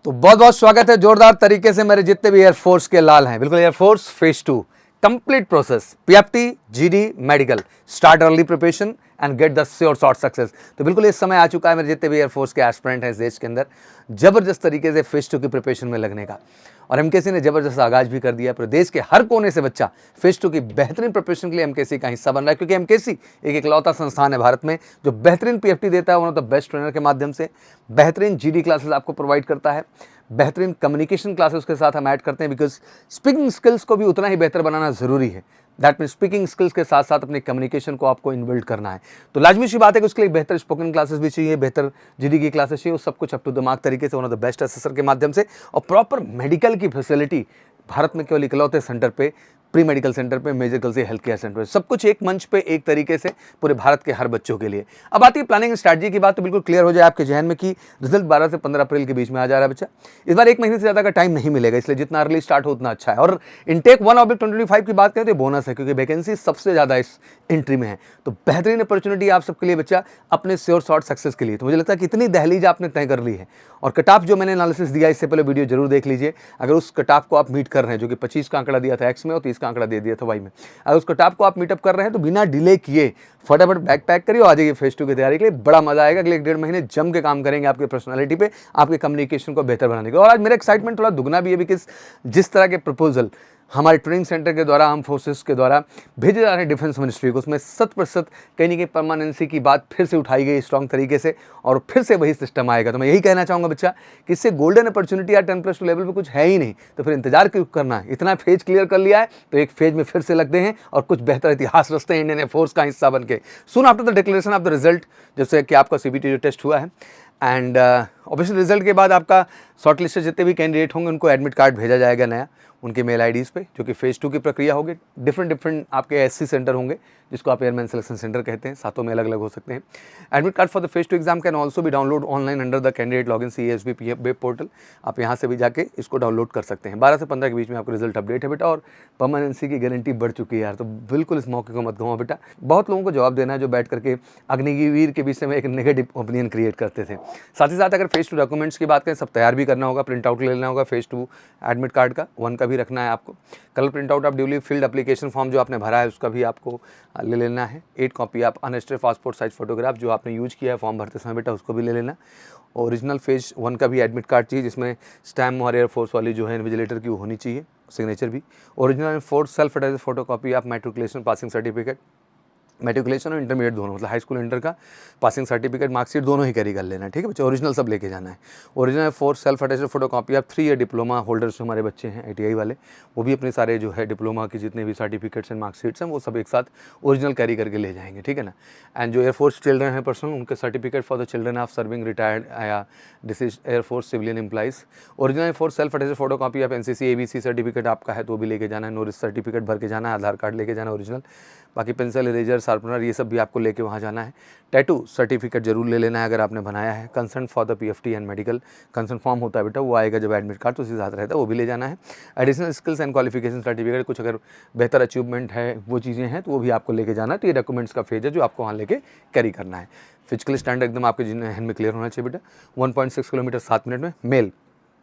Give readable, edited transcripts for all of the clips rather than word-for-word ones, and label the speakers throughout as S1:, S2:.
S1: तो बहुत बहुत स्वागत है जोरदार तरीके से मेरे जितने भी एयरफोर्स के लाल हैं। बिल्कुल air force phase 2 complete process PFT GD medical start early preparation and get the sure short success. तो बिल्कुल इस समय आ चुका है मेरे जितने भी एयरफोर्स के एस्पिरेंट हैं इस देश के अंदर जबरदस्त तरीके से फेज 2 की प्रिपरेशन में लगने का, और एमकेसी ने जबरदस्त आगाज भी कर दिया। प्रदेश के हर कोने से बच्चा फेज 2 की बेहतरीन प्रिपरेशन के लिए एमकेसी का हिस्सा बन रहा है, क्योंकि एमकेसी एक इकलौता संस्थान है भारत में जो बेहतरीन पीएफटी देता है, one of the best trainer के माध्यम से बेहतरीन जीडी क्लासेस आपको प्रोवाइड करता है, बेहतरीन कम्युनिकेशन क्लासेस के साथ हम ऐड करते हैं, बिकॉज स्पीकिंग स्किल्स को भी उतना ही बेहतर बनाना जरूरी है। दैट मीन स्पीकिंग स्किल्स के साथ साथ अपने कम्युनिकेशन को आपको इनबिल्ड करना है। तो लाजमी सी बात है कि उसके लिए बेहतर स्पोकन क्लासेस भी चाहिए, बेहतर जीडी की क्लासेस चाहिए, वो सब कुछ अप टू दिमाग तरीके से one of the best assessor के माध्यम से, और प्रॉपर मेडिकल की फैसिलिटी भारत में केवल इकलौते सेंटर पे, प्री मेडिकल सेंटर पे, मेडिकल से हेल्थ केयर सेंटर पे, सब कुछ एक मंच पे एक तरीके से पूरे भारत के हर बच्चों के लिए। अब आती है प्लानिंग स्ट्रैटेजी की बात, तो बिल्कुल क्लियर हो जाए आपके जहन में कि रिजल्ट 12 से 15 अप्रैल के बीच में आ जा रहा है बच्चा। इस बार एक महीने से ज़्यादा का टाइम नहीं मिलेगा, इसलिए जितना अर्ली स्टार्ट हो उतना अच्छा है। और इनटेक 1/25 की बात करें तो बोनस है, क्योंकि वैकेंसी सबसे ज़्यादा इस एंट्री में है। तो बेहतरीन अपॉर्चुनिटी आप सबके लिए बच्चा अपने श्योर शॉर्ट सक्सेस के लिए। तो मुझे लगता है कि इतनी दहलीज आपने तय कर ली है, और कट ऑफ जो मैंने एनालिसिस दिया इससे पहले वीडियो जरूर देख लीजिए। अगर उस कट ऑफ को आप मीट कर रहे हैं, जो कि 25 का आंकड़ा दिया था एक्स में और 30 का आंकड़ा दे दिया था वाई में, अगर उस कट ऑफ को आप मीटअप कर रहे हैं तो बिना डिले किए फटाफट बैग पैक करिए और आ जाइए फेज 2 की तैयारी के लिए। बड़ा मजा आएगा। अगले 1.5 महीने जम के काम करेंगे आपकी पर्सनालिटी पे, आपके कम्युनिकेशन को बेहतर बनाने के। और आज मेरा एक्साइटमेंट थोड़ा दुगना भी है, बिकॉज जिस तरह के प्रपोजल हमारे ट्रेनिंग सेंटर के द्वारा, आर्म फोर्सेस के द्वारा भेजे जा रहे हैं डिफेंस मिनिस्ट्री को, उसमें 100% कहीं ना कहीं परमानेंसी की बात फिर से उठाई गई स्ट्रॉन्ग तरीके से, और फिर से वही सिस्टम आएगा। तो मैं यही कहना चाहूँगा बच्चा कि इससे गोल्डन अपॉर्चुनिटी या 10+2 लेवल पे कुछ है ही नहीं, तो फिर इंतजार क्यों करना है। इतना फेज क्लियर कर लिया है तो एक फेज में फिर से लगते हैं और कुछ बेहतर इतिहास रचते हैं इंडियन एयरफोर्स का हिस्सा बन के। Soon after the declaration of the result, जैसे कि आपका सीबीटी जो टेस्ट हुआ है, एंड ऑब्वियसली रिजल्ट के बाद आपका शॉर्ट लिस्ट जितने भी कैंडिडेट होंगे उनको एडमिट कार्ड भेजा जाएगा नया उनके मेल आईडीज़ पे, जो कि फेज 2 की प्रक्रिया होगी। डिफरेंट आपके एससी सेंटर होंगे, जिसको आप एयरमैन सिलेक्शन सेंटर कहते हैं, सातों में अलग अलग हो सकते हैं। Admit card for the phase 2 exam can also भी download online under the candidate login CASB web portal. आप यहाँ से भी जाके इसको डाउनलोड कर सकते हैं। 12 से 15 के बीच में आपको रिजल्ट अपडेट है बेटा, और परमानेंसी की गारंटी बढ़ चुकी है यार, तो बिल्कुल इस मौके को मत गवाओ बेटा। बहुत लोगों को जवाब देना है जो बैठ करके अग्निवीर के बीच में एक नेगेटिव ओपिनियन क्रिएट करते थे। साथ ही साथ अगर फेज 2 डॉक्यूमेंट्स की बात करें, सब तैयार भी करना होगा, प्रिंट आउट ले लेना होगा फेज 2 एडमिट कार्ड का, 1 का भी रखना है आपको। Colour print out of duly field application form जो आपने भरा है उसका भी आपको ले लेना है। 8 कॉपी आप अनस्टेड पासपोर्ट साइज फोटोग्राफ जो आपने यूज किया है फॉर्म भरते समय बेटा, उसको भी ले लेना। ओरिजिनल फेज 1 का भी एडमिट कार्ड चाहिए, जिसमें स्टैम्प और एयरफोर्स वाली जो है इन्विजिलेटर की वो होनी चाहिए, सिग्नेचर भी। Original fourth self attach photo copy आप मैट्रिकुलेशन पासिंग सर्टिफिकेट, मैट्रिकुलेशन और इंटरमीडिएट दोनों, मतलब हाई स्कूल इंटर का पासिंग सर्टिफिकेट मार्कशीट दोनों ही कैरी कर लेना है, ठीक है बच्चे। ओरिजिनल सब लेके जाना है। Original fourth self attached photo copy आप 3 ईयर डिप्लोमा होल्डर्स जो हमारे बच्चे हैं ITI वाले, वो भी अपने सारे जो है डिप्लोमा की जितने भी सर्टिफिकेट्स एंड मार्कशीट्स हैं वो सब एक साथ ओरिजिनल कैरी करके ले जाएंगे, ठीक है ना। एंड जो एयरफोर्स चिल्ड्रन है पर्सन, उनके certificate for the children of serving retired या deceased air force civilian employees. Original fourth self attached photo copy आप NCC ABC सर्टिफिकेट आपका है तो वो भी लेके जाना है। नो रिस्क सर्टिफिकेट भर के जाना है, आधार कार्ड लेके जाना है ओरिजिनल। बाकी पेंसिल, इरेजर, शार्पनर ये सब भी आपको लेके वहाँ जाना है। टैटू सर्टिफिकेट जरूर ले लेना है अगर आपने बनाया है। Concern for the PFT and medical concern form होता है बेटा, वो आएगा जब एडमिट कार्ड तो उसी साथ रहता है, वो भी ले जाना है। Additional skills and qualification certificate, कुछ अगर बेहतर अचीवमेंट है वो चीज़ें हैं तो वो भी आपको लेके जाना है। तो ये डॉक्यूमेंट्स का फेज है जो आपको वहाँ लेके कैरी करना है। फिजिकल स्टैंडर्ड एकदम आपके हैंड में क्लियर होना चाहिए बेटा। 1.6 किलोमीटर 7 मिनट में मेल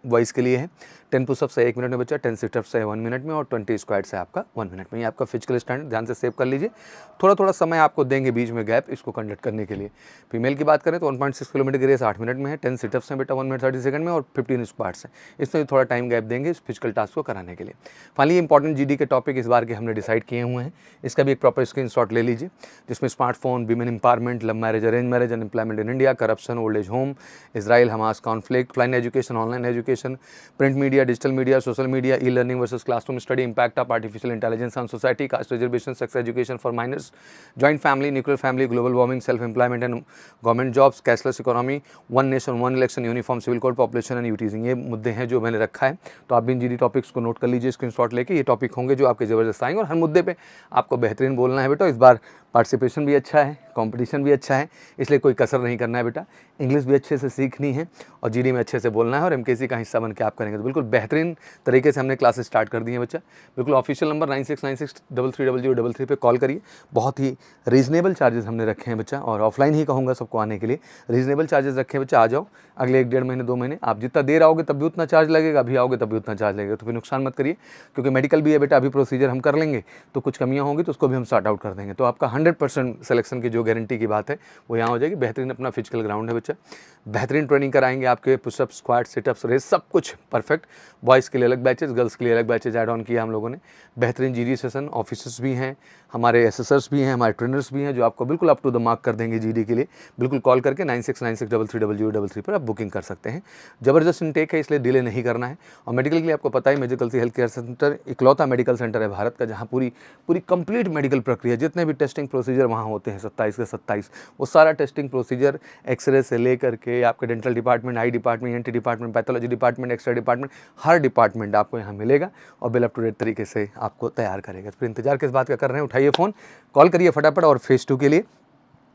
S1: वॉइस के लिए है। 10 पुशअप्स है 1 मिनट में बच्चा, 10 सिटअप्स है 1 मिनट में, और 20 स्क्वाट्स है आपका 1 मिनट में। ये आपका फिजिकल स्टैंडर्ड ध्यान से सेव कर लीजिए। थोड़ा थोड़ा समय आपको देंगे बीच में गैप इसको कंडक्ट करने के लिए। फीमेल की बात करें तो 1.6 किलोमीटर की रेस 8 मिनट में है, 10 सिटअप्स हैं बेटा 1 मिनट 30 सेकंड में, और 15 स्क्वाट्स हैं। इसमें थोड़ा टाइम गैप देंगे इस फिजिकल टास्क को कराने के लिए। फाइनली इंपॉर्टेंट GD के टॉपिक इस बार के हमने डिसाइड किए हुए हैं, इसका भी एक प्रॉपर स्क्रीनशॉट ले लीजिए, जिसमें smartphone, women empowerment, love marriage, arrange marriage, unemployment in India, corruption, old age home, Israel Hamas conflict, offline education, online education, print media, digital media, social media, e learning versus classroom study, impact of artificial intelligence on society, caste reservation, sex education for minors, joint family, nuclear family, global warming, self employment and government jobs, cashless economy, 1 nation 1 election, uniform civil code, population and यूटीजिंग, ये मुद्दे हैं जो मैंने रखा है। तो आप भी इन GD टॉपिक्स को नोट कर लीजिए स्क्रीनशॉट लेके। ये टॉपिक होंगे जो आपके ज़बरदस्त आएंगे, और हर मुद्दे पे आपको बेहतरीन बोलना है बेटा। इस बार पार्टिसिपेशन भी अच्छा है, कंपटीशन भी अच्छा है, इसलिए कोई कसर नहीं करना है बेटा। इंग्लिश भी अच्छे से सीखनी है और GD में अच्छे से बोलना है, और MKC का हिस्सा बन के आप करेंगे तो बिल्कुल बेहतरीन तरीके से हमने क्लासेस स्टार्ट कर दी हैं बच्चा। बिल्कुल ऑफिशियल नंबर 9696330033 पे कॉल करिए। बहुत ही रीज़नेबल चार्जेस हमने रखे हैं बच्चा, और ऑफलाइन ही कहूँगा सबको आने के लिए, रीज़नेबल चार्जेस रखे हैं बच्चा। आ जाओ, अगले 1 डेढ़ महीने 2 महीने आप जितना देर आओगे तब भी उतना चार्ज लगेगा, अभी आओगे तब भी उतना चार्ज लगेगा। तो फिर नुकसान मत करिए, क्योंकि मेडिकल भी है बेटा, अभी प्रोसीजर हम कर लेंगे तो कुछ कमियाँ होंगी तो उसको भी हम सॉर्ट आउट कर देंगे। तो आपका 100% सिलेक्शन की जो गारंटी की बात है वो यहाँ हो जाएगी। बेहतरीन अपना फिजिकल ग्राउंड है बच्चा, बेहतरीन ट्रेनिंग कराएंगे आपके, पुशअप, स्क्वाट, सिटअप्स, रेस, सब कुछ परफेक्ट। बॉयज़ के लिए अलग बैचेस, गर्ल्स के लिए अलग बैचेस ऐड ऑन किया हम लोगों ने। बेहतरीन जीडी सेशन, ऑफिसर्स भी हैं, हमारे एसेसर्स भी हैं, हमारे ट्रेनर्स भी हैं जो आपको बिल्कुल अप टू द मार्क कर देंगे जीडी के लिए। बिल्कुल कॉल करके 9696330033 पर आप बुकिंग कर सकते हैं। ज़बरदस्त इनटेक है, इसलिए डिले नहीं करना है। और मेडिकल के लिए आपको पता ही, major Kalsi health care centre इकलौता मेडिकल सेंटर है भारत का जहाँ पूरी कंप्लीट मेडिकल प्रक्रिया, जितने भी टेस्टिंग प्रोसीजर वहाँ होते हैं 27 के 27, वो सारा टेस्टिंग प्रोसीजर एक्सरे से लेकर के आपके dental department, eye department, ENT department, pathology department, x ray department, हर डिपार्टमेंट आपको यहाँ मिलेगा और बिल अप टू डेट तरीके से आपको तैयार करेगा। तो फिर इंतजार किस बात का कर रहे हैं, उठाइए फ़ोन, कॉल करिए फटाफट। और फेज़ 2 के लिए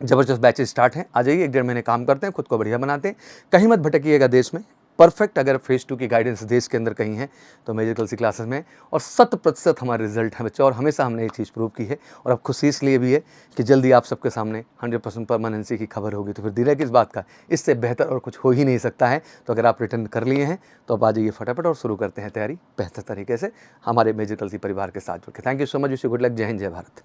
S1: ज़बरदस्त बैचेस स्टार्ट हैं, आ जाइए, 1 डेढ़ महीने काम करते हैं, खुद को बढ़िया बनाते हैं, कहीं मत भटकिएगा देश में। परफेक्ट अगर फेज़ 2 की गाइडेंस देश के अंदर कहीं है तो मेजर कल्सी क्लासेस में, और 100% हमारे रिजल्ट हैं बच्चे, और हमेशा हमने ये चीज़ प्रूव की है। और अब खुशी इसलिए भी है कि जल्दी आप सबके सामने 100% परमानेंसी की खबर होगी, तो फिर धीरे किस बात का, इससे बेहतर और कुछ हो ही नहीं सकता है। तो अगर आप रिटर्न कर लिए हैं तो अब आ जाइए फटाफट और शुरू करते हैं तैयारी बेहतर तरीके से हमारे मेजर कल्सी परिवार के साथ जुड़ के। Thank you so much, wish you good luck, जय हिंद, जय भारत।